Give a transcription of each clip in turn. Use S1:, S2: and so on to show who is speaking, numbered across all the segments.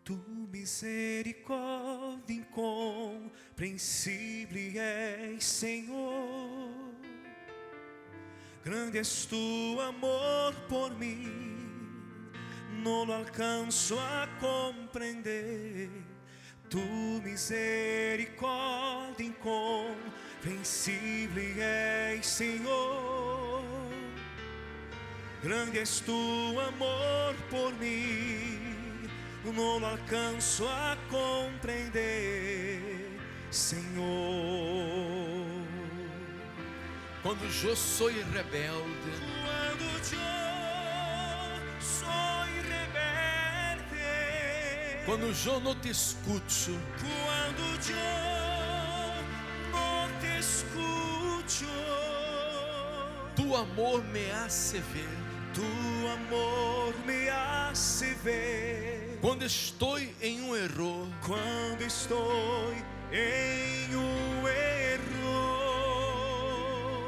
S1: Tu misericórdia incompreensível és, Senhor. Grande és tu amor por mim, não lo alcanço a compreender. Tu misericórdia incompreensível és, Senhor. Grande és tu amor por mim, não lo alcanço a compreender, Senhor.
S2: Quando eu sou rebelde,
S1: Quando eu sou rebelde,
S2: quando eu não te escuto,
S1: quando eu não te escuto,
S2: tu amor me hace ver.
S1: tu amor me hace ver.
S2: Quando estou em erro,
S1: Quando estou em erro,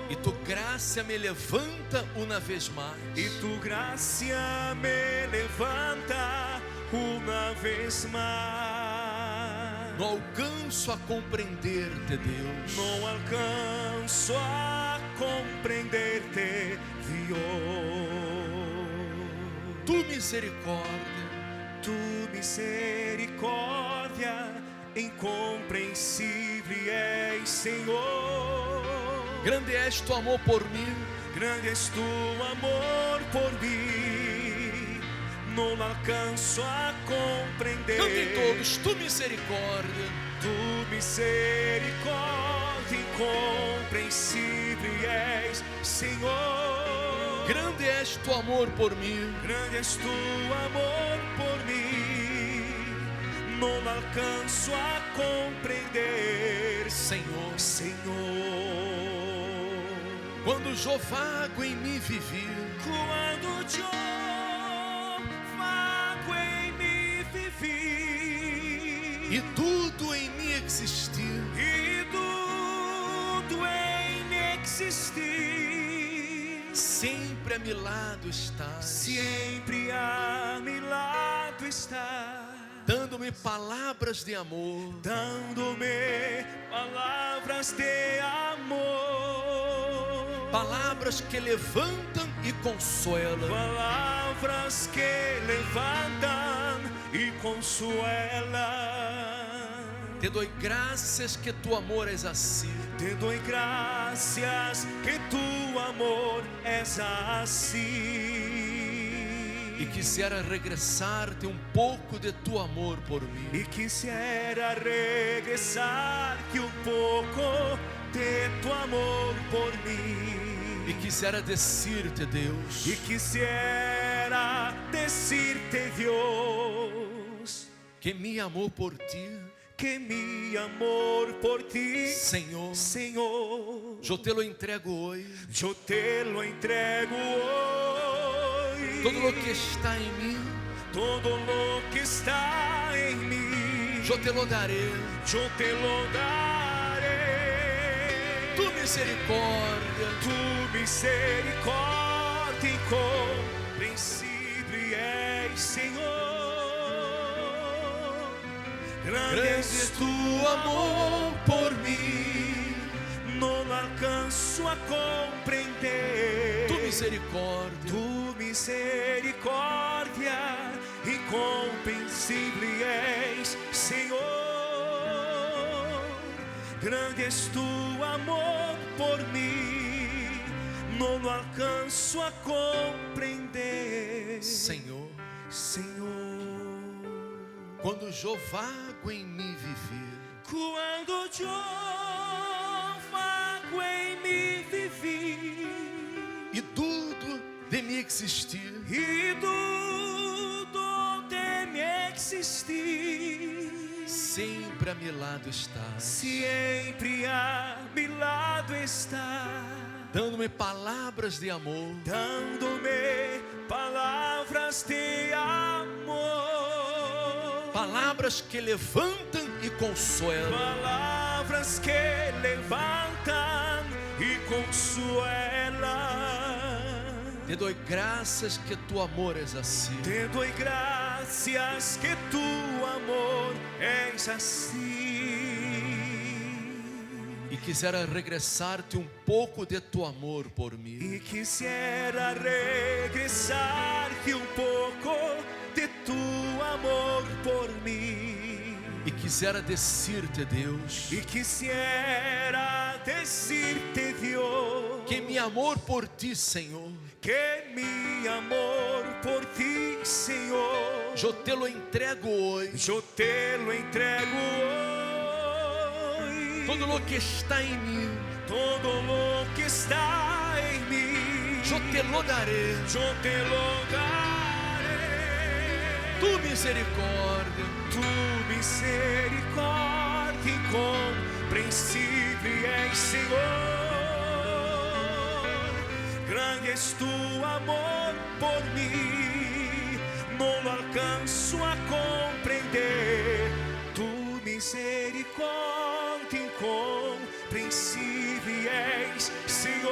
S2: e tu graça me levanta uma vez mais.
S1: e tu graça me levanta uma vez mais.
S2: Não alcanço a compreender-te, Deus.
S1: Não alcanço a compreender-te, Deus.
S2: Tu misericórdia,
S1: Tu misericórdia incompreensível és, Senhor.
S2: grande és tu amor por mim.
S1: Grande és tu amor por mim, não alcanço a compreender.
S2: Cantem todos, tu misericórdia,
S1: Tu misericórdia incompreensível és, Senhor.
S2: grande és tu amor por mim.
S1: Grande és tu amor por mim, não alcanço a compreender,
S2: Senhor,
S1: Senhor.
S2: quando eu vago em mim vivi,
S1: Quando eu vago em mim vivi,
S2: e tudo em mim existir,
S1: e tudo em mim existir,
S2: sempre a meu lado estás,
S1: sempre a meu lado está,
S2: dando-me palavras de amor,
S1: dando-me palavras de amor,
S2: palavras que levantam e consolam.
S1: palavras que levantam e consolam.
S2: Te dou graças que tu amor és assim.
S1: Te dou graças que tu amor és assim.
S2: E quisiera regressar-te um pouco de tu amor por mim.
S1: E quisiera regresar que um pouco de tu amor por mim.
S2: E quisiera dizer-te, Deus,
S1: E quisiera decirte, Deus,
S2: que mi amor por ti,
S1: que mi amor por ti,
S2: Senhor,
S1: Senhor,
S2: eu te lo entrego hoje.
S1: yo te lo entrego hoy.
S2: Todo lo que está em mim,
S1: Todo lo que está en mí,
S2: eu te lo daré.
S1: yo te lo daré.
S2: Tu misericórdia,
S1: Tu misericórdia incompreensível és, Senhor. Grande és tu amor por mim, não alcanço a compreender.
S2: tu misericórdia,
S1: Tu misericórdia incompreensível és, Senhor. Grande és tu amor por mim, não alcanço a compreender,
S2: Senhor,
S1: Senhor.
S2: quando eu vago em mim viver,
S1: Quando eu vago em mim vivi,
S2: e tudo de mim existir,
S1: e tudo de mim existir,
S2: sempre a meu lado estás,
S1: sempre a meu lado está,
S2: dando-me palavras de amor,
S1: dando-me palavras de amor,
S2: palavras que levantam e consolam.
S1: palavras que levantam e consolam.
S2: Te dou graças que tu amor és assim.
S1: Te dou graças gracias que tu amor es así.
S2: E quisiera regresarte um pouco de tu amor por mim.
S1: Y quisiera regresarte un poco de tu amor por mí.
S2: E quisiera decirte, Deus,
S1: Y quisiera decirte, Dios,
S2: que mi amor por ti, Senhor,
S1: que mi amor por ti, Señor,
S2: eu te lo entrego hoje.
S1: yo te lo entrego hoy.
S2: Todo lo que está em mim,
S1: Todo lo que está en mí,
S2: eu te lo daré.
S1: yo te lo daré.
S2: Tu misericórdia,
S1: Tu misericordia incomprensible es, Señor. Grande es tu amor por mí, no lo alcanzo a comprender. Tu misericordia incomprensible es, Señor.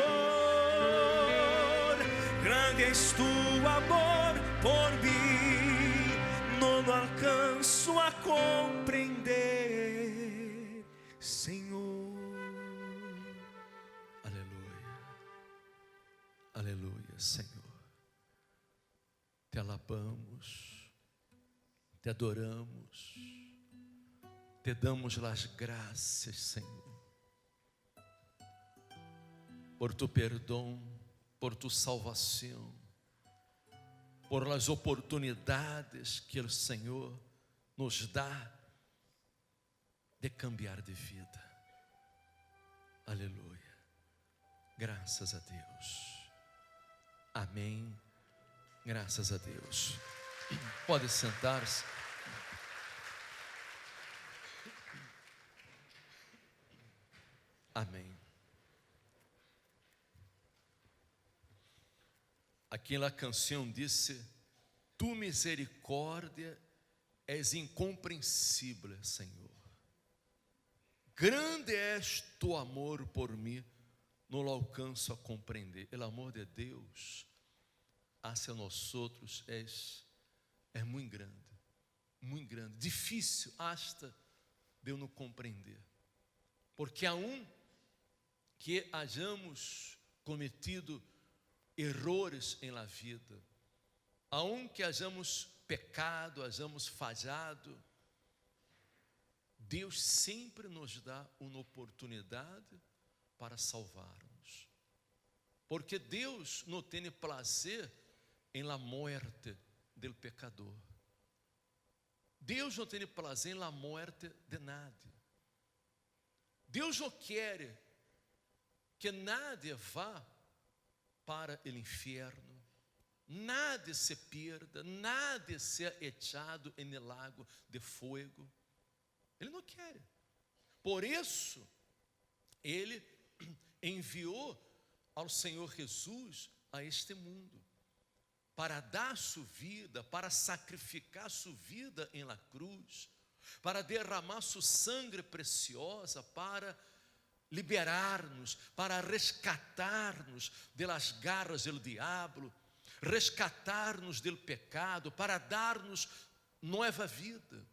S1: Grande es tu amor por mí, no lo alcanzo a comprender, Senhor.
S2: aleluia, aleluia, Senhor. Te alabamos, te adoramos, te damos as graças, Senhor, por tu perdão, por tu salvação, por las oportunidades que o Senhor nos dá de cambiar de vida. Aleluia. Graças a Deus. Amém. Graças a Deus. Pode sentar-se. Amém. Aqui na canção disse: tu misericórdia és incompreensível, Senhor. Grande és tu amor por mim, não lo alcanço a compreender. O amor de Deus hacia nós outros é muito grande, difícil hasta de eu não compreender, porque aun que hayamos cometido errores em la vida, aun que hayamos pecado, hayamos falhado, Deus sempre nos dá uma oportunidade para salvar-nos, porque Deus não tem prazer em la muerte del pecador. Deus não tem prazer em la muerte de nadie. Deus não quer que nadie vá para o inferno, nadie se perda, nadie seja echado em el lago de fogo. Ele não quer. Por isso, Ele enviou ao Senhor Jesus a este mundo, para dar sua vida, para sacrificar sua vida em la cruz, para derramar sua sangue preciosa, para liberar-nos, para rescatar-nos das garras do diabo, rescatar-nos do pecado, para dar-nos nova vida,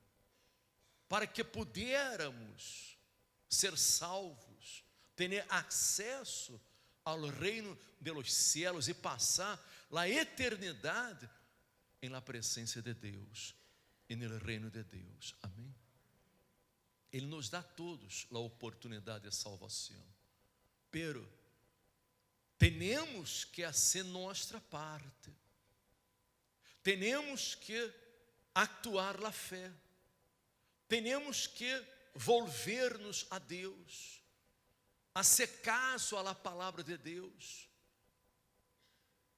S2: para que pudiéramos ser salvos, ter acesso ao reino de los cielos e passar a eternidade em la presença de Deus, e no reino de Deus. Amém? Ele nos dá a todos a oportunidade de salvação, pero temos que fazer nossa parte, temos que actuar a fé, temos que volver-nos a Deus, a ser caso à palavra de Deus,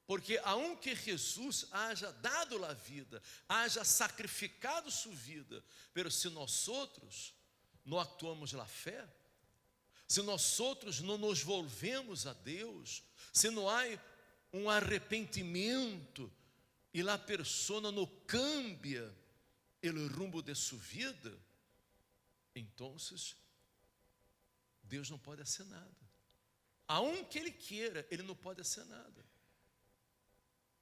S2: porque aunque Jesus haja dado a vida, haja sacrificado sua vida, pero se nós outros não actuamos na fé, se nós outros não nos volvemos a Deus, se não há um arrependimento e a pessoa não cambia o rumbo de sua vida, então Deus não pode fazer nada. Aunque Ele queira, Ele não pode fazer nada.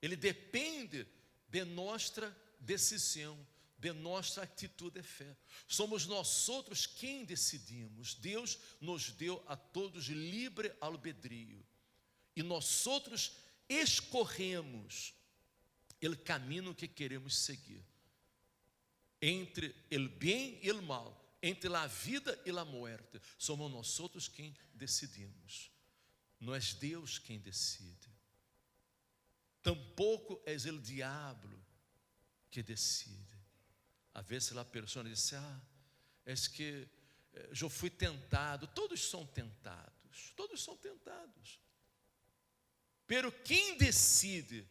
S2: Ele depende de nossa decisão de nossa atitude de fé. Somos nós outros quem decidimos. Deus nos deu a todos livre albedrío. E nós outros escorremos o caminho que queremos seguir. Entre o bem e o mal, entre a vida e a morte, somos nós outros quem decidimos. Não é Deus quem decide. Tampouco é o diabo que decide. Às vezes a pessoa diz: é que eu fui tentado. Todos são tentados. Todos são tentados. Pero quem decide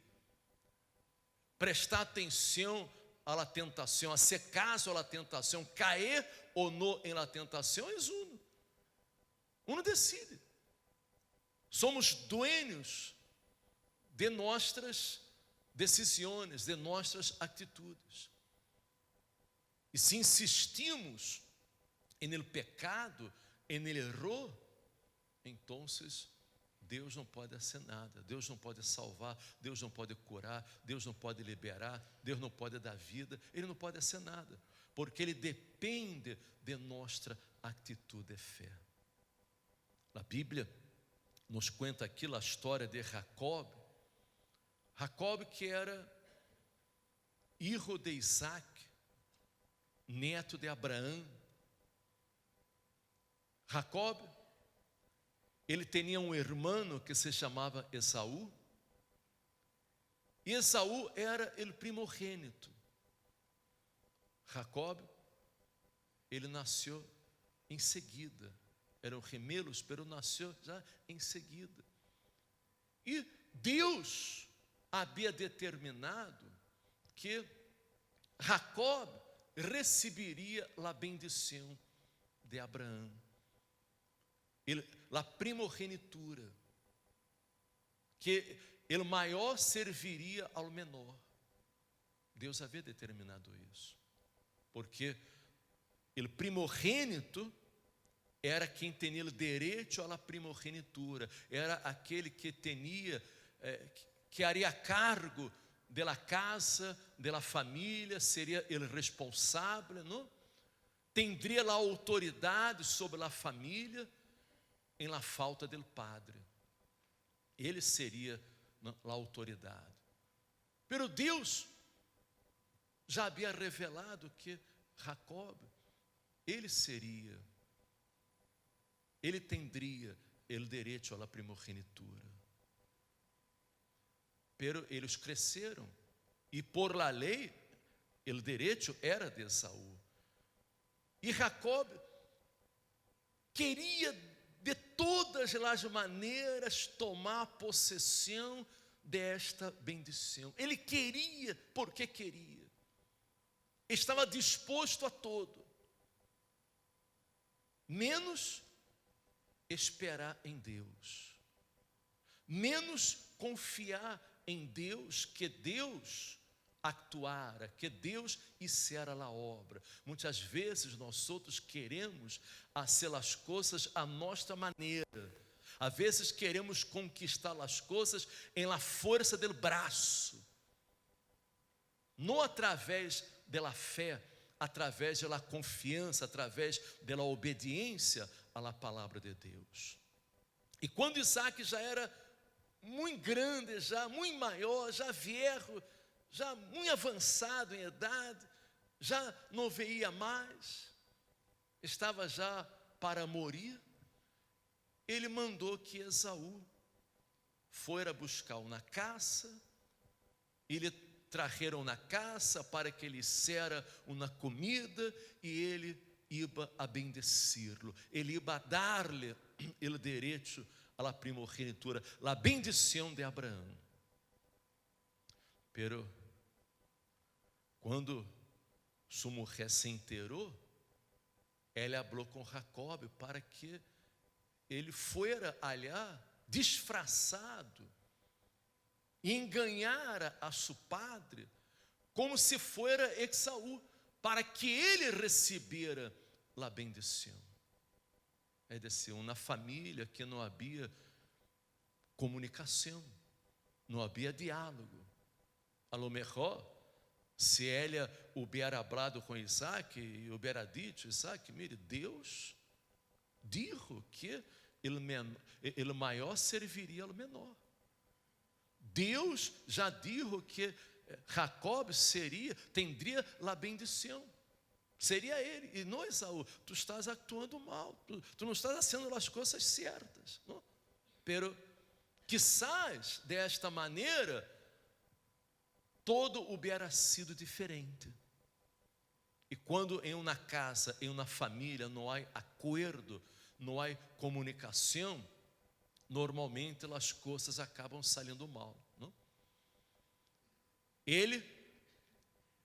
S2: prestar atenção à la tentação, a ser caso à la tentação, cair ou não em la tentação, é uno. Uno decide. Somos dueños de nossas decisões, de nossas atitudes. E se insistimos en el pecado, en el error, então Deus não pode fazer nada, Deus não pode salvar, Deus não pode curar, Deus não pode liberar, Deus não pode dar vida, Ele não pode fazer nada, porque Ele depende de nossa atitude de fé. A Bíblia nos conta aqui a história de Jacob. Jacob, que era filho de Isaac, neto de Abraão. Jacob, ele tinha um irmão que se chamava Esaú. E Esaú era o primogênito. Jacob, ele nasceu em seguida. Eram gemelos, pero nasceu já em seguida. E Deus havia determinado que Jacob receberia a bendição de Abraão, a primogenitura, que o maior serviria ao menor. Deus havia determinado isso, porque o primogênito era quem tinha o direito à primogenitura, era aquele que tinha, que haria cargo da casa, da família, seria o responsável, não? Tendria a autoridade sobre a família em la falta del padre. Ele seria a autoridade. Pero Deus já havia revelado que Jacob, ele tendria o direito à primogenitura. Pero eles cresceram e por la lei o direito era de Esaú. E Jacob queria de todas as maneiras tomar possessão desta bendição. Ele queria porque queria. Estava disposto a todo, menos esperar em Deus, menos confiar em Deus, que Deus actuara, que Deus hiciera a obra. Muitas vezes nós outros queremos fazer as coisas à nossa maneira. Às vezes queremos conquistar as coisas em la força del braço, não através da fé, através da confiança, através da obediência à palavra de Deus. E quando Isaac já era muito grande, já muito maior, já viejo, já muito avançado em idade, já não veia mais, estava já para morir, ele mandou que Esaú fora buscar na caça, e lhe trajeron na caça para que ele hiciera uma comida, e ele iba a bendecirlo, ele iba a dar-lhe o direito à primogenitura, a bendição de Abraão. Pero quando sua mulher se enterou, ela falou com Jacob para que ele fora allá disfarçado e enganara a seu padre como se fora Esaú, para que ele recebera a bendição. É dizer, uma família que não havia comunicação, não havia diálogo. A lo mejor Se ela hubiera hablado com Isaac e hubiera dicho, Isaac, mire, Deus dijo que o maior serviria ao menor. Deus já dijo que Jacob tendria a bendição. Seria ele, e não Esaú. Tu estás actuando mal, tu não estás fazendo as coisas certas. Não? Pero, quizás, desta maneira, todo hubiera sido diferente. E quando em uma casa, em uma família, não há acordo, não há comunicação, normalmente as coisas acabam saindo mal. Não? Ele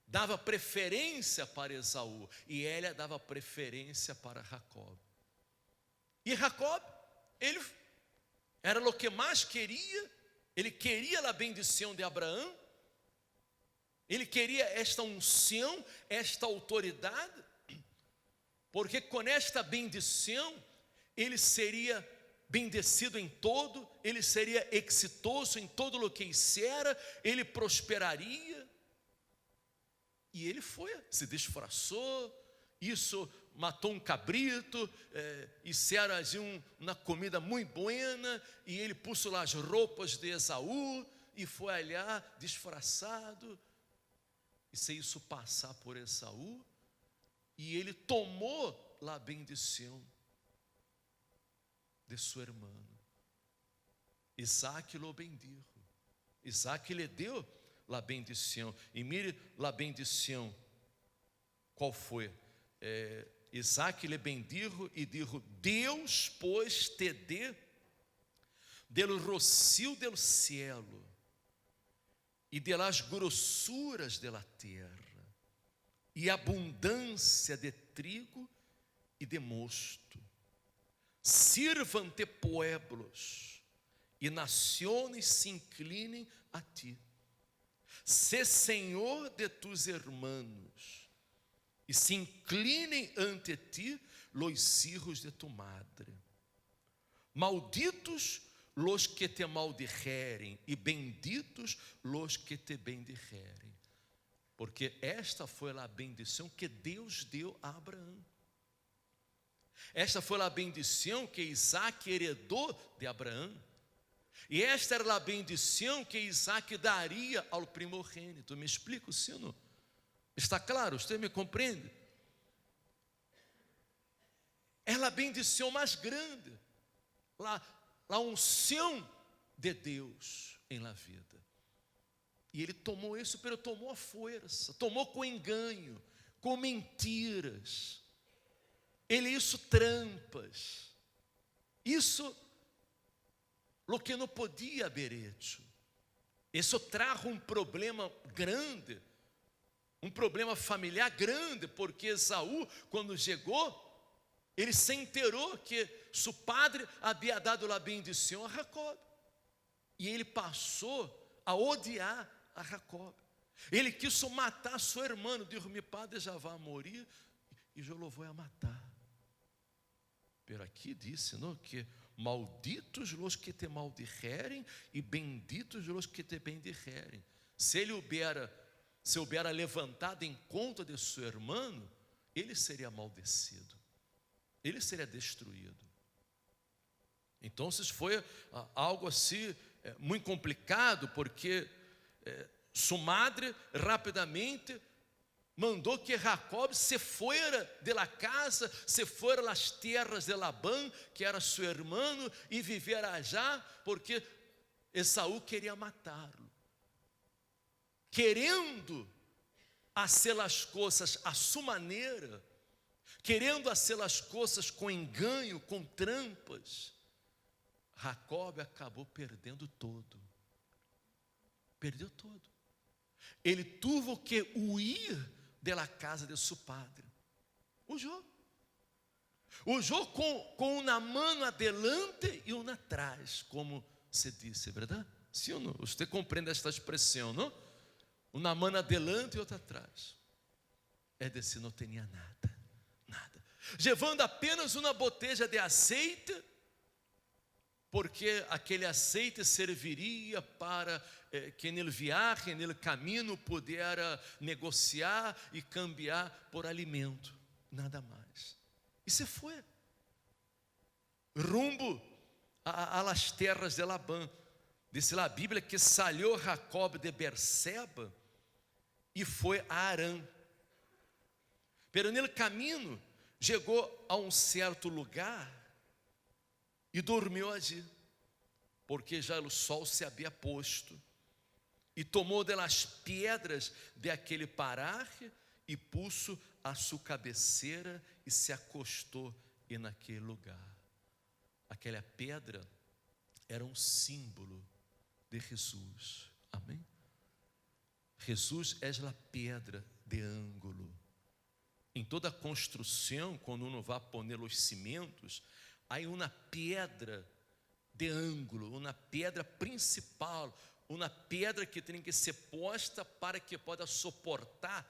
S2: dava preferência para Esaú e ela dava preferência para Jacob. E Jacob, ele era o que mais queria, ele queria a bendição de Abraão, ele queria esta unção, esta autoridade, porque com esta bendição, ele seria bendecido em todo, ele seria exitoso em todo o que hiciera, ele prosperaria. E ele foi, se disfarçou, isso matou um cabrito, hicieron uma comida muito boa, e ele puso lá as roupas de Esaú, e foi allá disfarçado, e se isso passar por Esaú, e ele tomou a bendição de seu irmão. Isaac lo bendijo. Isaac lhe deu a bendição. E mire a bendição. Qual foi? Isaac lhe bendijo e dijo: Deus, pois, te dê del rocio del cielo e de las grossuras de la terra, e abundância de trigo e de mosto. Sirvam-te pueblos e nações se inclinem a ti. Sé Senhor de tus hermanos e se inclinem ante ti los hijos de tu madre. Malditos los que te maldijerem e benditos los que te bendijerem. Porque esta foi a bendição que Deus deu a Abraão. Esta foi a bendição que Isaac heredou de Abraão. E esta era a bendição que Isaac daria ao primogênito. Me explico, Sino? Está claro? Você me compreende? É a bendição mais grande, a unção de Deus em la vida. E ele tomou isso, pero tomou a força, tomou com engano, com mentiras. Ele hizo trampas. Isso lo que não podia haber hecho. Isso trajo um problema grande, um problema familiar grande, porque Esaú, quando chegou, ele se enterou que seu padre havia dado a bendição a Jacob. E ele passou a odiar a Jacob. Ele quis matar seu irmão. Disse: meu padre já vai morrer e eu lo vou matar. Pero aqui disse, não, que malditos os que te maldijerem e benditos os que te bendijerem. Se ele hubiera levantado em conta de seu irmão, ele seria maldecido, ele seria destruído. Então, foi algo assim muito complicado, porque sua madre rapidamente mandou que Jacob se fuera de la casa, se fuera las tierras de Labán, que era seu irmão, e vivera allá, porque Esaú queria matá-lo, querendo fazer as coisas à sua maneira, querendo fazer as coisas com engano, com trampas. Jacob acabou perdendo todo. Perdeu todo. Ele teve que huir de la casa de seu padre. Huyó com uma mão adelante e uma atrás, como se disse, verdade? Sim ou não? Você compreende esta expressão, não? Uma mão adelante e outra atrás. É decir, não tinha nada. Levando apenas uma botella de azeite porque aquele aceite serviria para que nele viaje, nele caminho, pudera negociar e cambiar por alimento, nada mais. E se foi rumbo a las terras de Labã. Diz lá a Bíblia que saiu Jacob de Berseba e foi a Arã. Pero nele caminho chegou a um certo lugar e dormiu ali, porque já o sol se havia posto. E tomou delas pedras de aquele paraje e puso a sua cabeceira e se acostou naquele lugar. Aquela pedra era um símbolo de Jesus. Amém? Jesus é a pedra de ângulo. Em toda construção, quando uno vai poner os cimentos, há uma pedra de ângulo, uma pedra principal, uma pedra que tem que ser posta para que possa suportar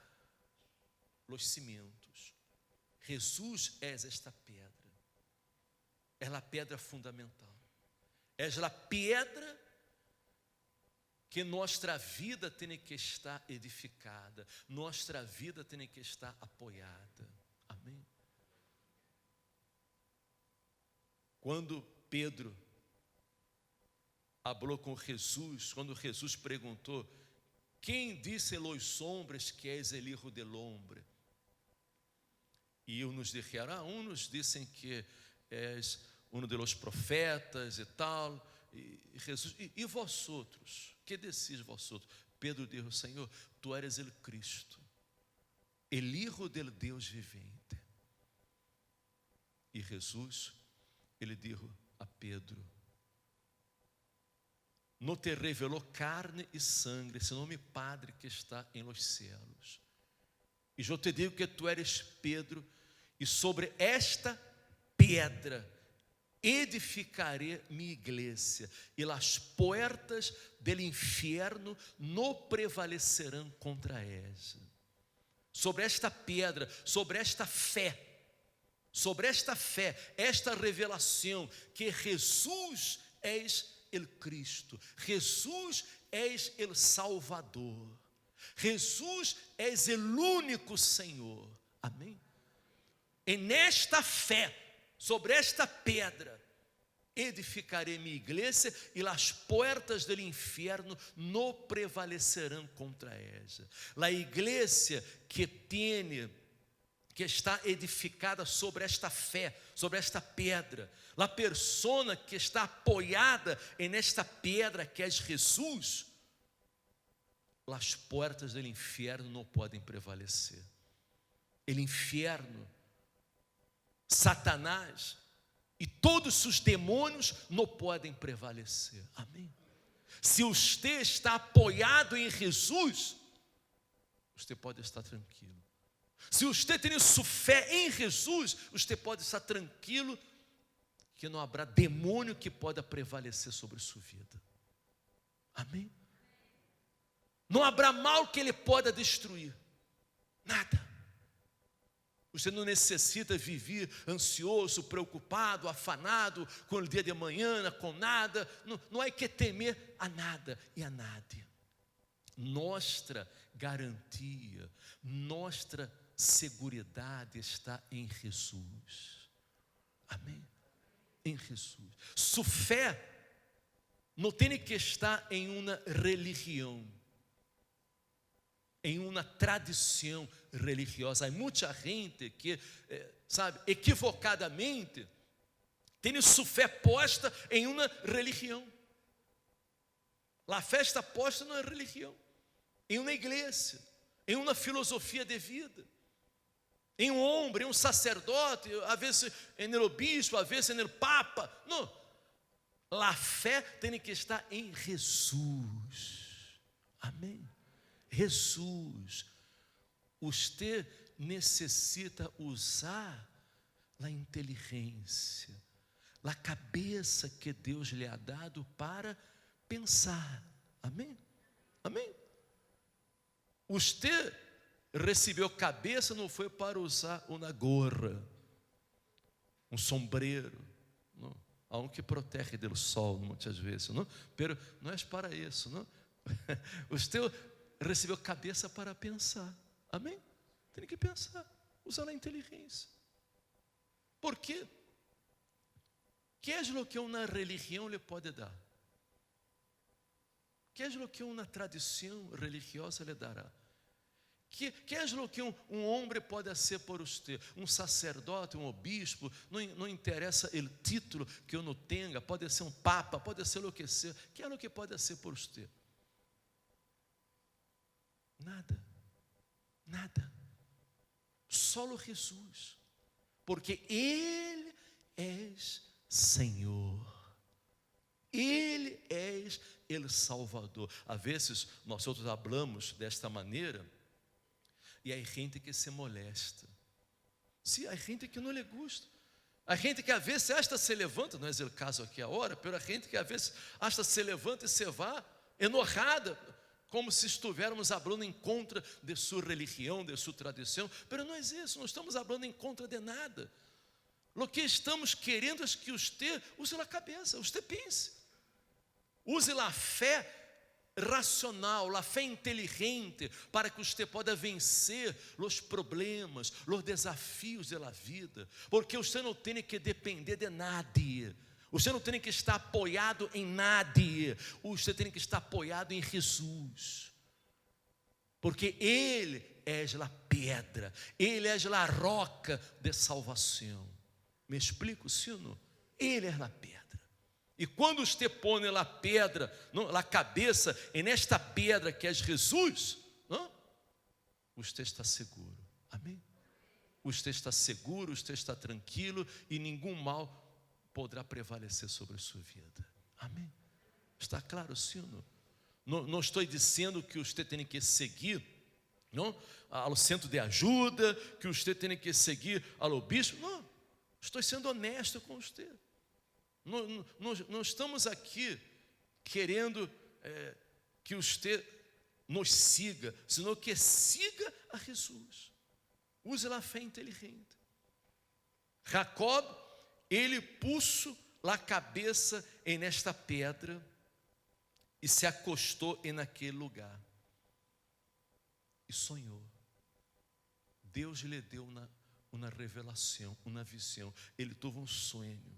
S2: os cimentos. Jesus é esta pedra. É a pedra fundamental. É a pedra que nossa vida tem que estar edificada, nossa vida tem que estar apoiada. Amém? Quando Pedro falou com Jesus, quando Jesus perguntou: quem disse los hombres que és el hijo del hombre? E uns disseram, uns dizem que és um dos profetas e tal. E Jesus, e vós outros? Que decís vós outros? Pedro disse: Senhor, tu eres el Cristo, el hijo del Deus vivente. E Jesus, ele disse a Pedro: não te revelou carne e sangue, senão meu Padre que está em los cielos. E eu te digo que tu eres Pedro, e sobre esta pedra edificaré minha igreja, e as portas do inferno não prevalecerão contra ela. Sobre esta pedra, sobre esta fé, esta revelação que Jesus é o Cristo, Jesus é o Salvador, Jesus é o único Senhor. Amém? E nesta fé, sobre esta pedra, edificarei minha igreja, e as portas do inferno não prevalecerão contra ela. A igreja que está edificada sobre esta fé, sobre esta pedra, a persona que está apoiada nesta pedra que é Jesus, as portas do inferno não podem prevalecer. O inferno, Satanás e todos os demônios não podem prevalecer. Amém? Se você está apoiado em Jesus, você pode estar tranquilo. Se você tem sua fé em Jesus, você pode estar tranquilo que não haverá demônio que possa prevalecer sobre sua vida. Amém? Não haverá mal que ele possa destruir. Nada. Você não necessita viver ansioso, preocupado, afanado com o dia de amanhã, com nada. Não há que temer a nada e a nada. Nossa garantia, nossa seguridade está em Jesus. Amém? Em Jesus. Sua fé não tem que estar em uma religião, em uma tradição religiosa. Há muita gente que, equivocadamente, tem sua fé posta em uma religião. A fé está posta numa religião, em uma igreja, em uma filosofia de vida, em um homem, em um sacerdote, às vezes em um bispo, às vezes em um papa. Não. A fé tem que estar em Jesus. Amém? Jesus. Você necessita usar a inteligência, a cabeça que Deus lhe ha dado para pensar. Amém? Amém? Você recebeu cabeça, não foi para usar uma gorra, um sombreiro. Não. aunque protege do sol muitas vezes, não? Pero não é para isso, não? Você recebeu cabeça para pensar, amém? Tem que pensar, usar a inteligência. Por quê? Que é o que uma religião lhe pode dar? Que é o que uma tradição religiosa lhe dará? Que é o que um homem pode ser por você? Um sacerdote, um obispo, não interessa o título que eu não tenha, pode ser um papa, pode ser o que seja. Que é o que pode ser por você? Nada, nada. Só Jesus, porque Ele é Senhor. Ele é o Salvador. Às vezes nós outros falamos desta maneira e há gente que se molesta. Sim, há gente que não lhe gusta. Há gente que às vezes esta se levanta, não é o caso aqui agora, mas há gente que às vezes esta se levanta e se vá enojada, como se estivéssemos falando em contra de sua religião, de sua tradição. Mas não é isso, não estamos falando em contra de nada. O que estamos querendo é que você use a cabeça, você pense. Use a fé racional, a fé inteligente, para que você possa vencer os problemas, os desafios da vida, porque você não tem que depender de nada, você não tem que estar apoiado em nada, você tem que estar apoiado em Jesus, porque Ele é a pedra, Ele é a roca de salvação. Me explico, sino? Ele é a pedra. E quando você põe a pedra, a cabeça, nesta pedra que é Jesus, não? Você está seguro, amém? Você está seguro, você está tranquilo e nenhum mal poderá prevalecer sobre a sua vida, amém? Está claro, sino? Não estou dizendo que você tem que seguir, não? Ao centro de ajuda, que você tem que seguir ao bispo, não. Estou sendo honesto com você. Não estamos aqui querendo que você nos siga, senão que siga a Jesus. Use a fé inteligente. Jacob, ele puso a cabeça nesta pedra e se acostou naquele lugar. E sonhou. Deus lhe deu uma revelação, uma visão. Ele teve um sonho.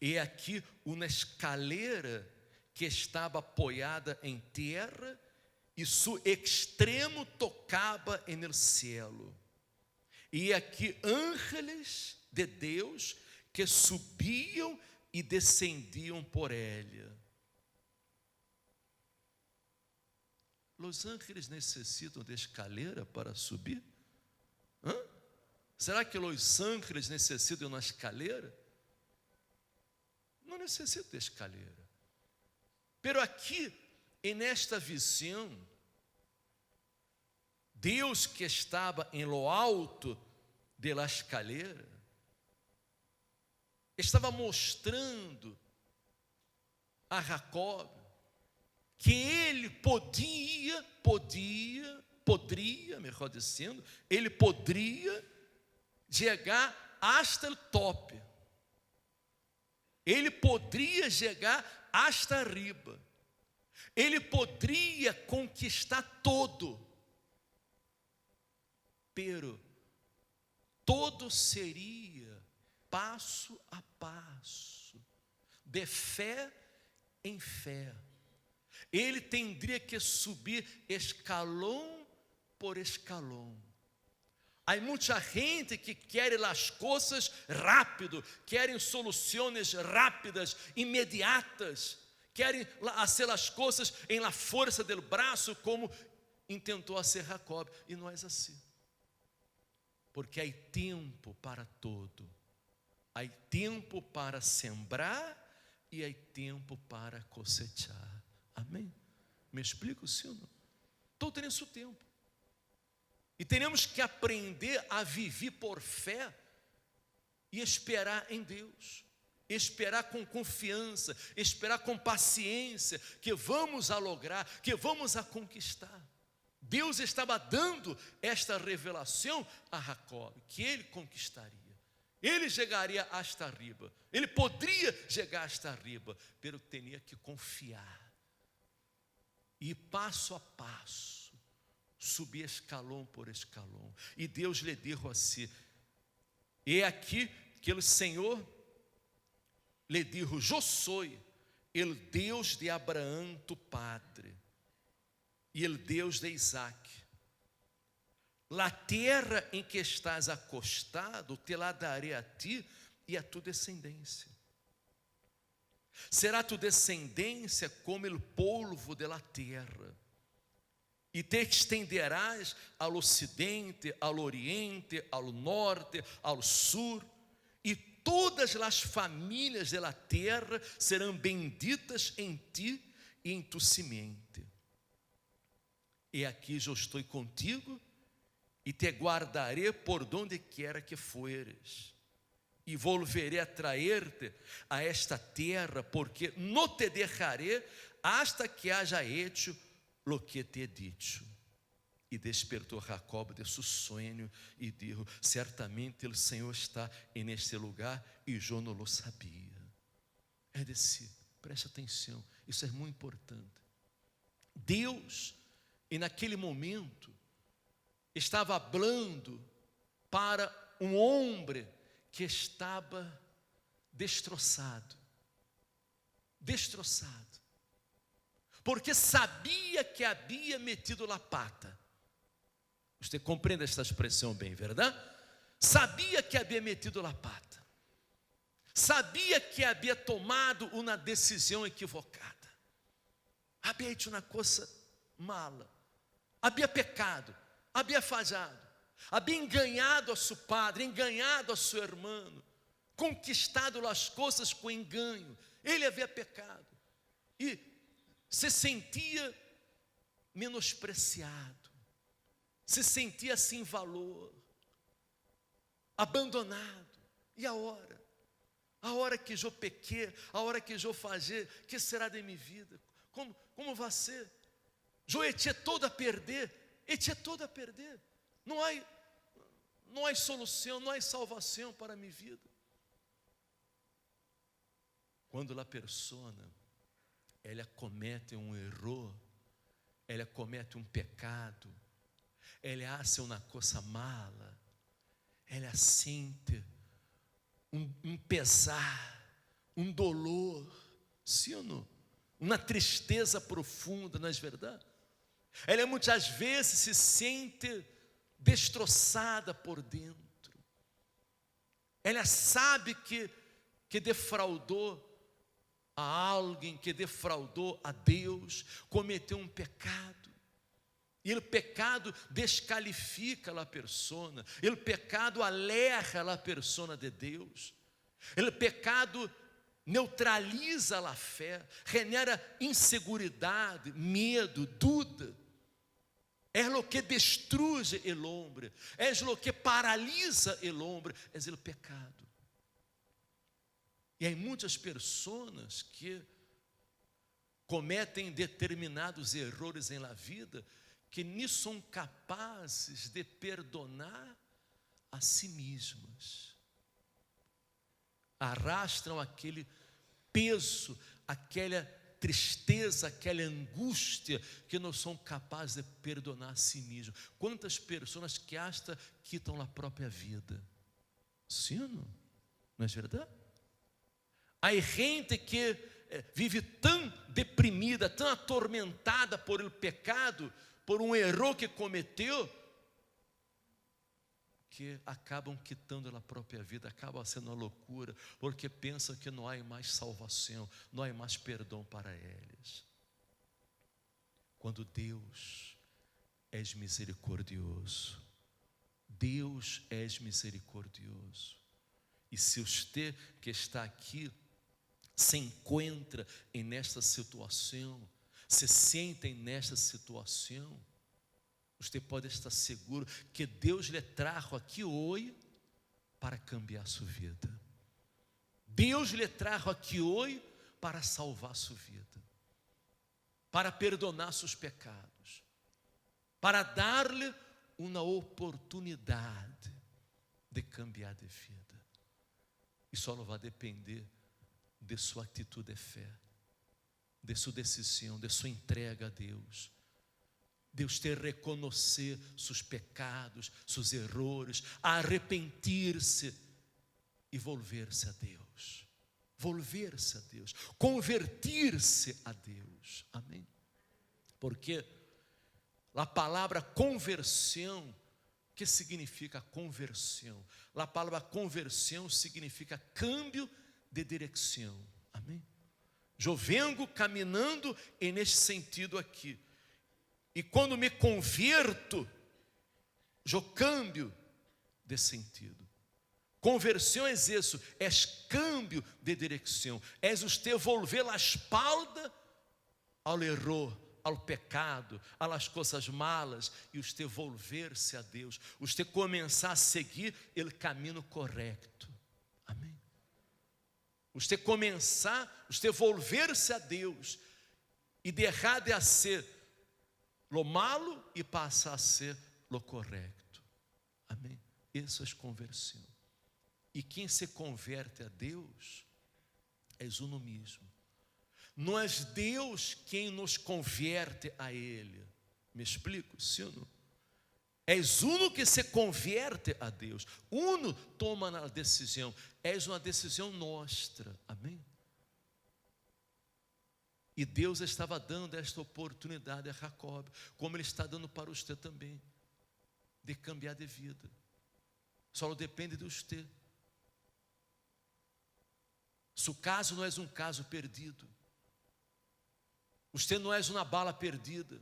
S2: E aqui uma escalera que estava apoiada em terra e seu extremo tocava no cielo. E aqui ángeles de Deus que subiam e descendiam por ela. Os ángeles necessitam de escalera para subir? Será que os ángeles necessitam de uma escalera? Não necessitam de escalera. Pero aqui, nesta visão, Deus que estava em lo alto de la escalera, estava mostrando a Jacob que ele poderia, melhor dizendo, ele poderia chegar hasta o top. Ele poderia chegar hasta arriba. Ele poderia conquistar todo. Pero todo seria passo a passo, de fé em fé. Ele teria que subir escalão por escalão. Há muita gente que quer as coisas rápido, querem soluções rápidas, imediatas, querem fazer as coisas em la força do braço, como intentou fazer Jacob, e não é assim. Porque há tempo para todo, há tempo para sembrar e há tempo para cosechar. Amém? Me explico, sim ou não? Todo tem seu tempo. E temos que aprender a viver por fé e esperar em Deus. Esperar com confiança, esperar com paciência, que vamos a lograr, que vamos a conquistar. Deus estava dando esta revelação a Jacob, que ele conquistaria, Ele chegaria hasta arriba. Ele poderia chegar hasta arriba, pero tinha que confiar. E passo a passo, subir escalão por escalão. E Deus lhe disse assim: e aqui que o Senhor lhe disse: eu sou o Deus de Abraão, tu padre, e o Deus de Isaac. La terra em que estás acostado, te la darei a ti e a tu descendência. Será tu descendência como o polvo de la terra, e te estenderás ao ocidente, ao oriente, ao norte, ao sul, e todas as famílias de la terra serão benditas em ti e em tu semente. E aqui eu estou contigo, e te guardarei por donde quiera que fueres, e volverei a traer-te a esta terra, porque não te deixarei hasta que haja hecho lo que te he dicho. E despertou Jacob de seu sonho e disse: certamente o Senhor está neste lugar e eu não lo sabia. É decir, preste atenção, isso é muito importante. Deus, e naquele momento, estava falando para um homem que estava destroçado, porque sabia que havia metido la pata. Você compreende esta expressão bem, verdade? Sabia que havia metido la pata, sabia que havia tomado uma decisão equivocada, havia hecho uma coisa mala, havia pecado, havia falhado, havia enganado a seu padre, enganado a seu irmão, conquistado as coisas com engano. Ele havia pecado e se sentia menospreciado, se sentia sem valor, abandonado. E a hora que eu pequei, a hora que eu falhei, que será de minha vida? Como vai ser? Eu etia todo a perder. Não há solução, não há salvação para a minha vida. Quando a pessoa ela comete um erro, ela comete um pecado, ela faz uma coisa mala, ela sente um pesar, um dolor, sim ou não? Uma tristeza profunda, não é verdade? Ela muitas vezes se sente destroçada por dentro. Ela sabe que defraudou a alguém, que defraudou a Deus, cometeu um pecado. E o pecado descalifica a persona, o pecado aleja a persona de Deus, o pecado neutraliza a fé, genera inseguridade, medo, dúvida. É o que destruje o homem, é o que paralisa o homem, é o pecado. E há muitas pessoas que cometem determinados erros em la vida, que nem são capazes de perdonar a si mesmas. Arrastram aquele peso, aquela tristeza, aquela angústia, que não são capazes de perdonar a si mesmos. Quantas pessoas que hasta quitam a própria vida? Sim ou não? Não é verdade? Há gente que vive tão deprimida, tão atormentada por o pecado, por um erro que cometeu, que acabam quitando a própria vida, acaba sendo uma loucura, porque pensam que não há mais salvação, não há mais perdão para eles. Quando Deus é misericordioso, Deus é misericordioso. E se você que está aqui se encontra nesta situação, se sente nesta situação, você pode estar seguro que Deus lhe trajo aqui hoje para cambiar sua vida. Deus lhe trajo aqui hoje para salvar sua vida, para perdonar seus pecados, para dar-lhe uma oportunidade de cambiar de vida. E só vai depender de sua atitude de fé, de sua decisão, de sua entrega a Deus. Deus te reconhecer seus pecados, seus erros, arrepender-se e volver-se a Deus. Volver-se a Deus, convertir-se a Deus. Amém? Porque a palavra conversão, que significa conversão? A palavra conversão significa câmbio de direção. Amém? Eu venho caminhando nesse sentido aqui. E quando me converto, eu cambio de sentido. Conversão é isso, é câmbio de direção. É você volver a espalda ao erro, ao pecado, às coisas malas, e você volver-se a Deus. Você começar a seguir o caminho correto. Amém? Você volver-se a Deus e deixar de ser lo malo e passar a ser lo correto. Amém? Isso é conversão. E quem se converte a Deus é uno mesmo. Não é Deus quem nos converte a Ele. Me explico? Sim ou não? É uno que se converte a Deus. Uno toma a decisão. É uma decisão nossa. Amém? E Deus estava dando esta oportunidade a Jacob, como Ele está dando para você também, de cambiar de vida. Só depende de você. Seu caso não é um caso perdido. Você não é uma bala perdida.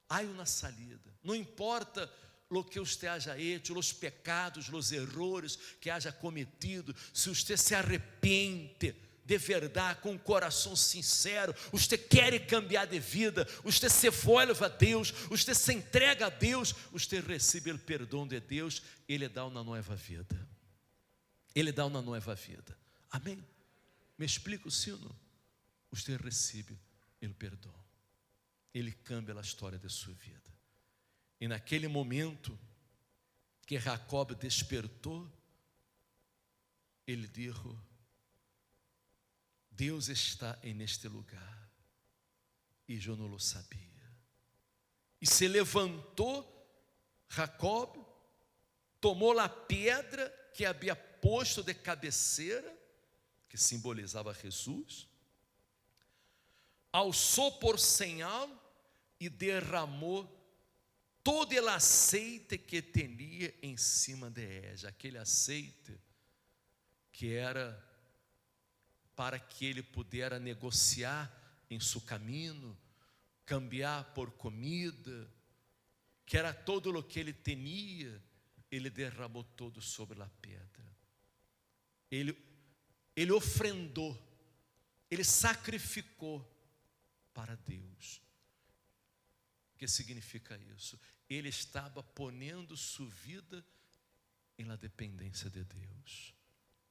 S2: Há uma salida. Não importa o que você haja hecho, os pecados, os erros que haja cometido, se você se arrepende de verdade, com um coração sincero, você quer cambiar de vida, você se volve a Deus, você se entrega a Deus, você recebe o perdão de Deus, Ele dá uma nova vida. Ele dá uma nova vida. Amém? Me explico, sim ou não? Você recebe o perdão. Ele cambia a história de sua vida. E naquele momento que Jacob despertou, ele disse: Deus está neste lugar, e eu não o sabia. E se levantou Jacob, tomou a pedra que havia posto de cabeceira, que simbolizava Jesus, alçou por señal e derramou todo o aceite que tinha em cima de ella. Aquele aceite que era para que ele pudesse negociar em seu caminho, cambiar por comida, que era todo o que ele tinha, ele derramou todo sobre a pedra. Ele ofrendou, ele sacrificou para Deus. O que significa isso? Ele estava ponendo sua vida em la dependência de Deus,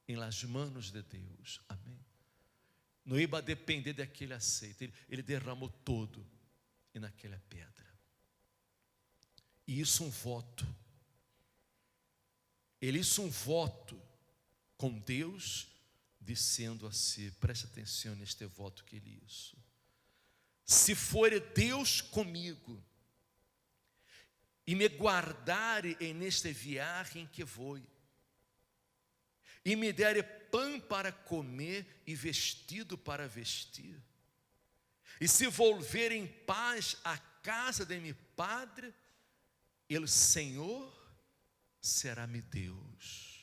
S2: em las manos de Deus. Amém? Não ia depender daquele aceite. Ele derramou todo e naquela pedra. E isso um voto. Ele hizo um voto com Deus, dizendo assim, preste atenção neste voto que ele hizo: se for Deus comigo e me guardare neste viagem que vou, e me der pão para comer e vestido para vestir, e se volver em paz à casa de meu padre, o Senhor será meu Deus.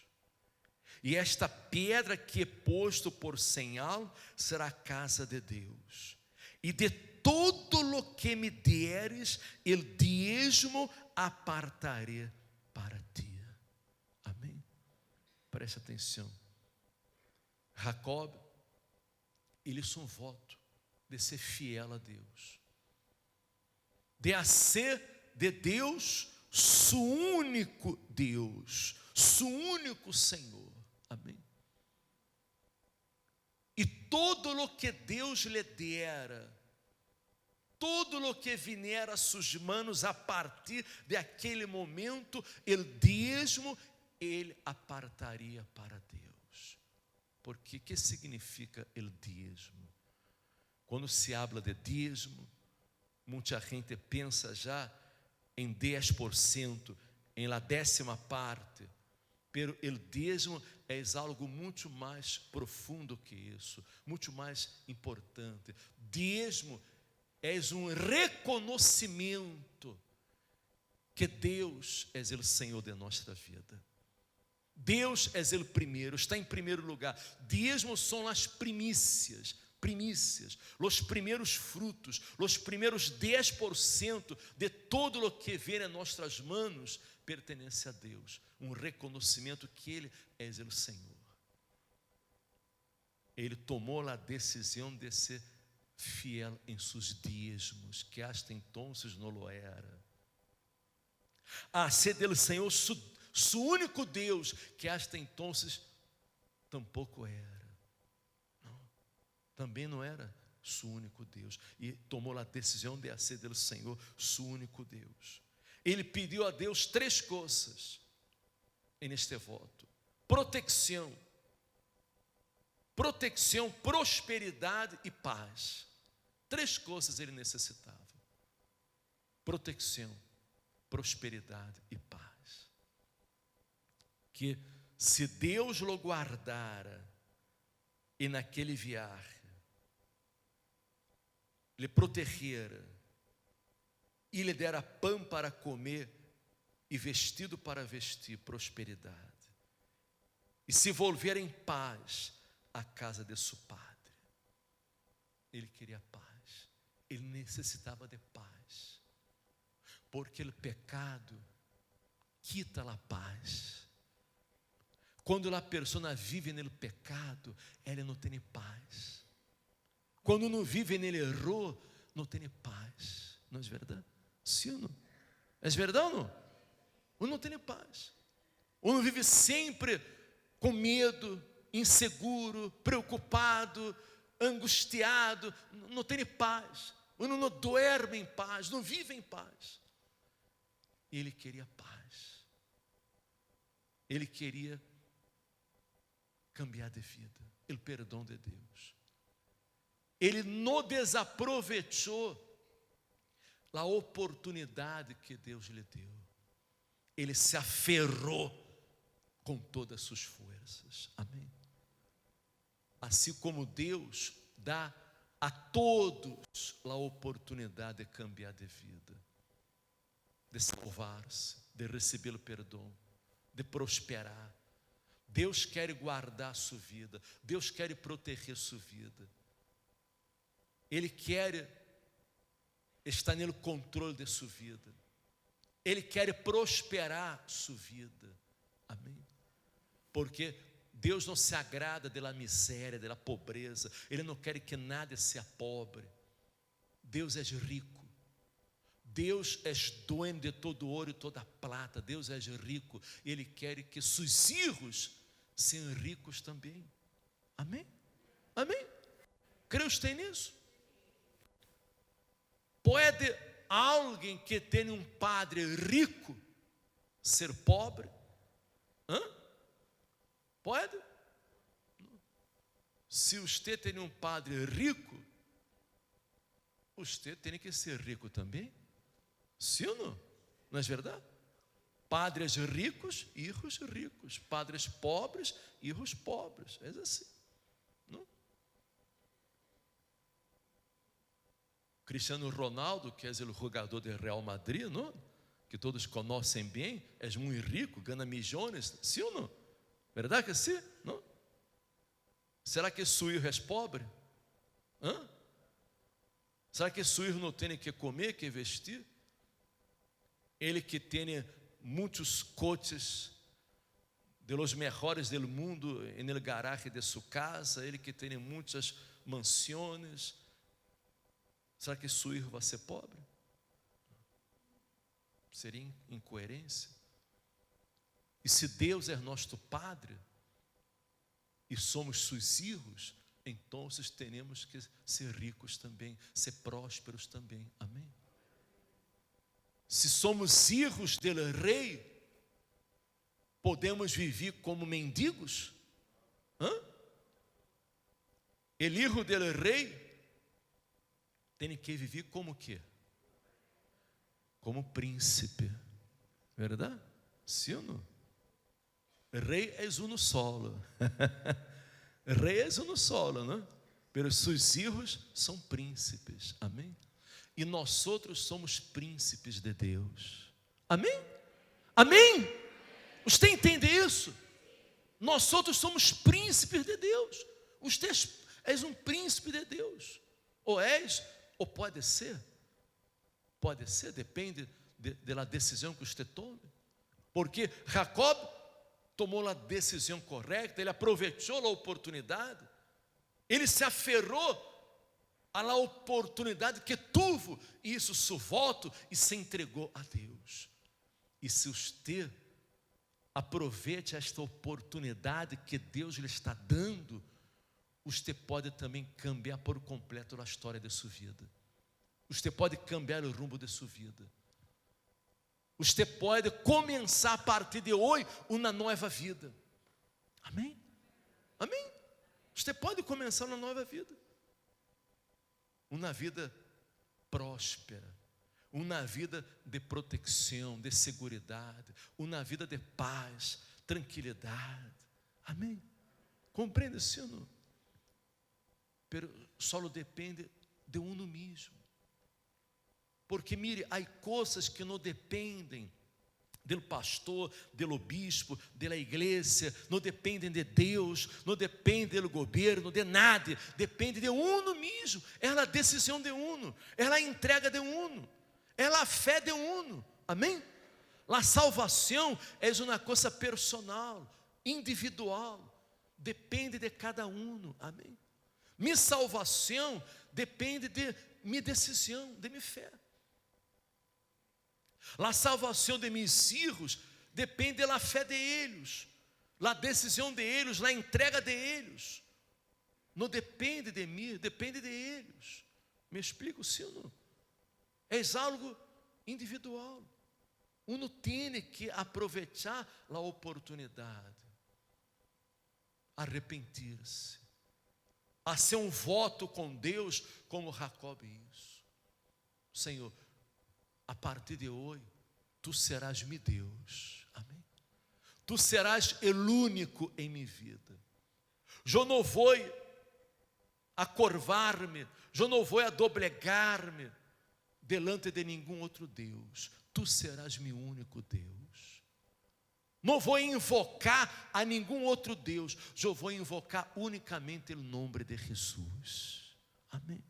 S2: E esta pedra que é posto por señal será a casa de Deus. E de todo lo que me deres, el dízimo apartaré para ti. Amém? Preste atenção. Jacob, ele hizo um voto de ser fiel a Deus, de ser de Deus su único Deus, su único Senhor. Amém? E todo lo que Deus lhe dera, todo lo que viniera a suas manos a partir de aquele momento, el dízimo ele apartaria para Deus. Porque que significa o dízimo? Quando se habla de dízimo, muita gente pensa já em 10%, em la 10ª parte, pero o dízimo é algo muito mais profundo que isso, muito mais importante. Dízimo é reconhecimento que Deus é o Senhor de nossa vida. Deus é o primeiro, está em primeiro lugar. Dízimo são as primícias, os primeiros frutos, os primeiros 10% de todo o que vem em nossas mãos, pertence a Deus. Reconhecimento que Ele é o Senhor. Ele tomou a decisão de ser fiel em seus dízimos, que hasta então não lo era. A ser del Senhor su único Deus, que hasta então tampouco era. Não, também não era su único Deus. E tomou a decisão de ser del Senhor su único Deus. Ele pediu a Deus 3 coisas neste voto: proteção, prosperidade e paz. 3 coisas ele necessitava: proteção, prosperidade e paz. Que se Deus lo guardara e naquele viagem lhe protegera e lhe dera pão para comer e vestido para vestir, prosperidade, e se volver em paz à casa de seu padre. Ele queria paz, ele necessitava de paz, porque o pecado quita a paz. Quando a pessoa vive no pecado, ela não tem paz. Quando não vive nele erro, não tem paz. Não é verdade? Sim ou não? É verdade ou não? Ou não tem paz. Ou não vive sempre com medo, inseguro, preocupado, angustiado. Não tem paz. Ou não dorme em paz, não vive em paz. Ele queria paz. Ele queria cambiar de vida, o perdão de Deus. Ele não desaproveitou a oportunidade que Deus lhe deu. Ele se aferrou com todas as suas forças. Amém. Assim como Deus dá a todos a oportunidade de cambiar de vida, de salvar-se, de receber o perdão, de prosperar. Deus quer guardar a sua vida, Deus quer proteger a sua vida. Ele quer estar no controle de sua vida. Ele quer prosperar sua vida. Amém? Porque Deus não se agrada da miséria, da pobreza. Ele não quer que nada seja pobre. Deus é rico. Deus é dono de todo ouro e toda prata. Deus é rico. Ele quer que seus filhos sejam ricos também. Amém? Amém? Crê você nisso? Pode alguém que tem um padre rico ser pobre? Pode? Se você tem um padre rico, você tem que ser rico também. Sim ou não? Não é verdade? Padres ricos, filhos ricos. Padres pobres, filhos pobres. É assim. Não? Cristiano Ronaldo, que é o jogador do Real Madrid, não? Que todos conhecem bem, é muito rico, ganha milhões. Sim ou não? Verdade que sim? Não? Será que seu filho é pobre? Será que seu filho não tem que comer, que vestir? Ele que tem muitos coches de los mejores del mundo no garagem de sua casa, ele que tem muitas mansões, será que seu filho vai ser pobre? Seria incoerência. E se Deus é nosso Padre e somos seus filhos, então teremos que ser ricos também, ser prósperos também. Amém? Se somos filhos do Rei, podemos viver como mendigos? El hijo del rei tem que viver como o quê? Como príncipe, verdade? Sim ou não? Rei é uno solo. Rei é uno solo, não? Pero seus hijos são príncipes, amém? E nós outros somos príncipes de Deus, amém? Amém? Você entende isso? Nós outros somos príncipes de Deus. Você és um príncipe de Deus. Ou és, ou pode ser. Pode ser, depende da decisão que você tome. Porque Jacob tomou a decisão correta, ele aproveitou a oportunidade, ele se aferrou à oportunidade que teve, e isso seu voto, e se entregou a Deus. E se você aproveite esta oportunidade que Deus lhe está dando, você pode também cambiar por completo a história de sua vida. Você pode cambiar o rumo de sua vida. Você pode começar a partir de hoje uma nova vida. Amém? Amém? Você pode começar uma nova vida. Uma vida próspera. Uma vida de proteção, de segurança. Uma vida de paz, tranquilidade. Amém? Compreende, sim ou não? Pero só depende de uno mesmo. Porque, mire, há coisas que não dependem do pastor, do bispo, da igreja, não dependem de Deus, não dependem do governo, de nada, depende de uno mesmo. É a decisão de uno, é a entrega de uno, é a fé de uno, amém? A salvação é uma coisa personal, individual, depende de cada um, amém? Minha salvação depende de minha decisão, de minha fé. A salvação de meus filhos depende da fé de eles, da decisão de eles, da entrega de eles. Não depende de mim, depende de eles. Me explico, sim ou não? É algo individual. Uno tem que aproveitar a oportunidade, arrepender-se, fazer um voto com Deus, como Jacob isso. Senhor, a partir de hoje, Tu serás meu Deus, amém? Tu serás o único em minha vida. Eu não vou acurvar-me, eu não vou doblegar-me delante de nenhum outro Deus. Tu serás meu único Deus. Não vou invocar a nenhum outro Deus, eu vou invocar unicamente o nome de Jesus, amém?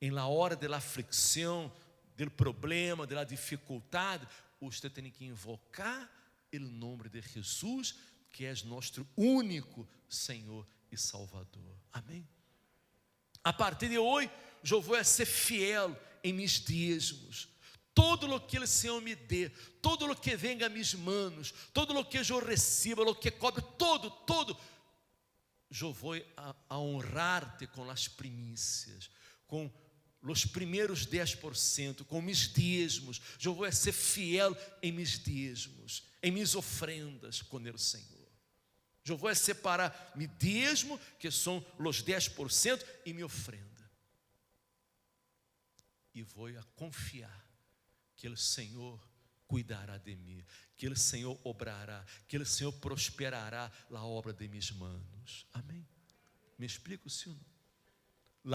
S2: Em la hora de la aflição, do problema, da dificuldade, você tem que invocar o nome de Jesus, que é nosso único Senhor e Salvador, amém? A partir de hoje, eu vou ser fiel em meus dízimos. Todo o que o Senhor me dê, todo o que venga a minhas manos, todo o que eu receba, o que cobre, todo, eu vou a honrar-te com as primícias, com os primeiros 10%, com meus dízimos. Eu vou ser fiel em meus dízimos, em minhas ofrendas com o Senhor. Eu vou separar meu dízimo, que são os 10%, e minha ofrenda. E vou a confiar que o Senhor cuidará de mim, que o Senhor obrará, que o Senhor prosperará a obra de minhas manos. Amém? Me explico, senhor?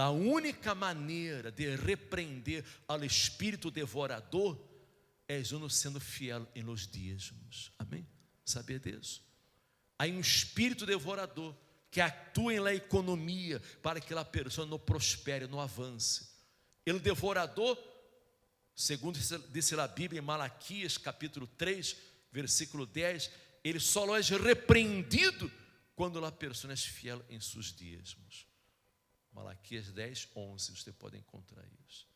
S2: A única maneira de repreender ao espírito devorador é uno sendo fiel em los dízimos. Amém? Sabia disso? Há um espírito devorador que atua na economia para que a pessoa não prospere, não avance. O devorador, segundo disse a Bíblia em Malaquias capítulo 3, versículo 10, ele só é repreendido quando a pessoa é fiel em seus dízimos. Malaquias 10, 11, você pode encontrar isso.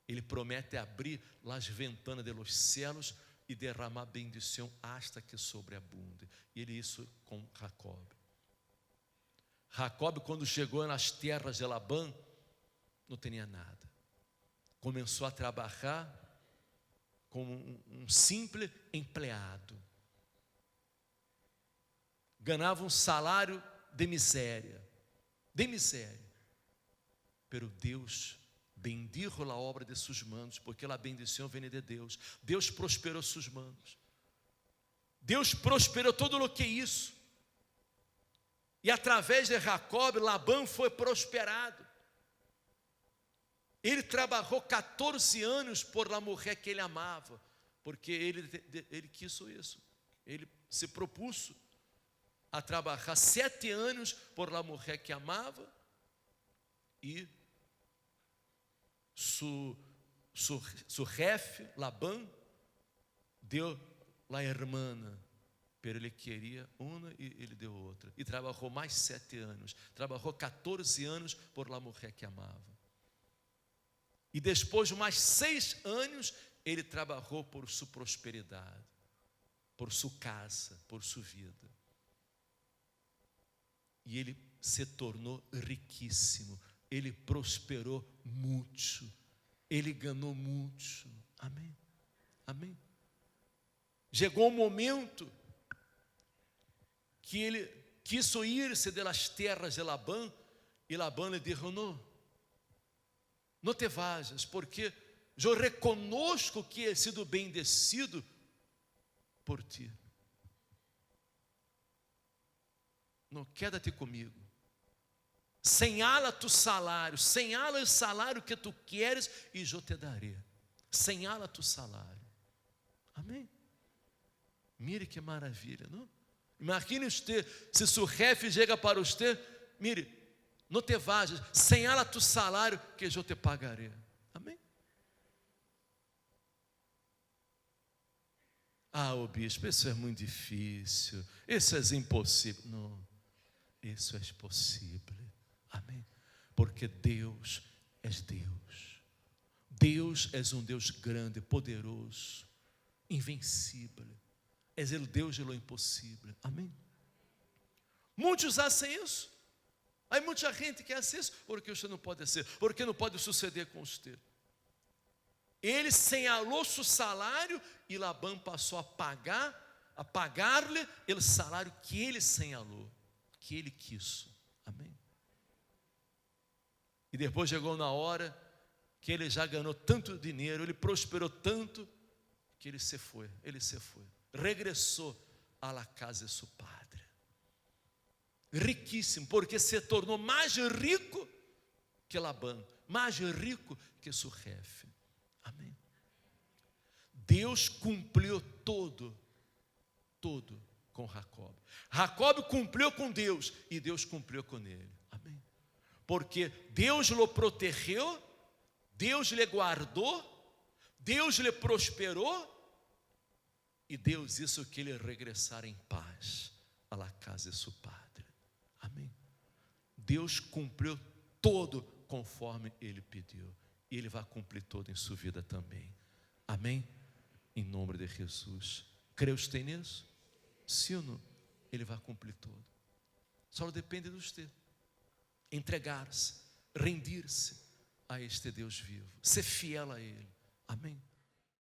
S2: Ele promete abrir as ventanas dos céus e derramar bendição hasta que sobreabunde. E ele isso com Jacob. Jacob, quando chegou nas terras de Labã, não tinha nada. Começou a trabalhar como um simples empregado. ganhava um salário de miséria. Pero Deus bendijo a obra de suas mãos, porque a bendição vem de Deus. Deus prosperou suas mãos. Deus prosperou todo o que é isso. E através de Jacob, Labão foi prosperado. Ele trabalhou 14 anos por la mulher que ele amava, porque ele quis isso. Ele se propôs a trabalhar 7 anos por la mulher que amava, e su jefe, Labão, deu la hermana, pero ele queria uma e ele deu outra. E trabalhou mais 7 anos, trabalhou 14 anos por la mulher que amava. E depois de mais 6 anos, ele trabalhou por sua prosperidade, por sua casa, por sua vida. E ele se tornou riquíssimo, ele prosperou muito, ele ganhou muito. Amém? Amém? Chegou um momento que ele quis ir-se das terras de Labão, e Labão lhe disse: não te vajas, porque eu reconozco que he sido bendecido por ti. Não, quédate comigo. Señala tu salário, señala o salário que tu queres e eu te darei. Señala tu salário. Amém? Mire que maravilha, não? Imagine você, se seu chefe chega para você: mire, não te vajas, señala tu salário que eu te pagarei. Amém? Ah, o bispo, isso é muito difícil, isso é impossível. Não, isso é possível. Amém? Porque Deus é Deus. Deus é um Deus grande, poderoso, invencível. É o Deus de lo impossível. Amém? Muitos fazem isso. Há muita gente que faz isso. Porque você não pode ser, porque não pode suceder com você. Ele señalou seu salário e Labão passou a pagar-lhe o salário que ele señalou, que ele quis. Amém? E depois chegou na hora que ele já ganhou tanto dinheiro, ele prosperou tanto, que ele se foi. Regressou à la casa de seu padre. Riquíssimo, porque se tornou mais rico que Labão, mais rico que seu chefe. Amém? Deus cumpriu tudo com Jacob. Jacob cumpriu com Deus e Deus cumpriu com ele. Amém? Porque Deus o protegeu, Deus lhe guardou, Deus lhe prosperou, e Deus hizo que ele regressara em paz à la casa de seu padre. Amém? Deus cumpriu todo conforme ele pediu, e ele vai cumprir todo em sua vida também. Amém? Em nome de Jesus. Crê você nisso? Sim ou não? Ele vai cumprir todo. Só depende de você. Entregar-se, rendir-se a este Deus vivo, ser fiel a Ele. Amém?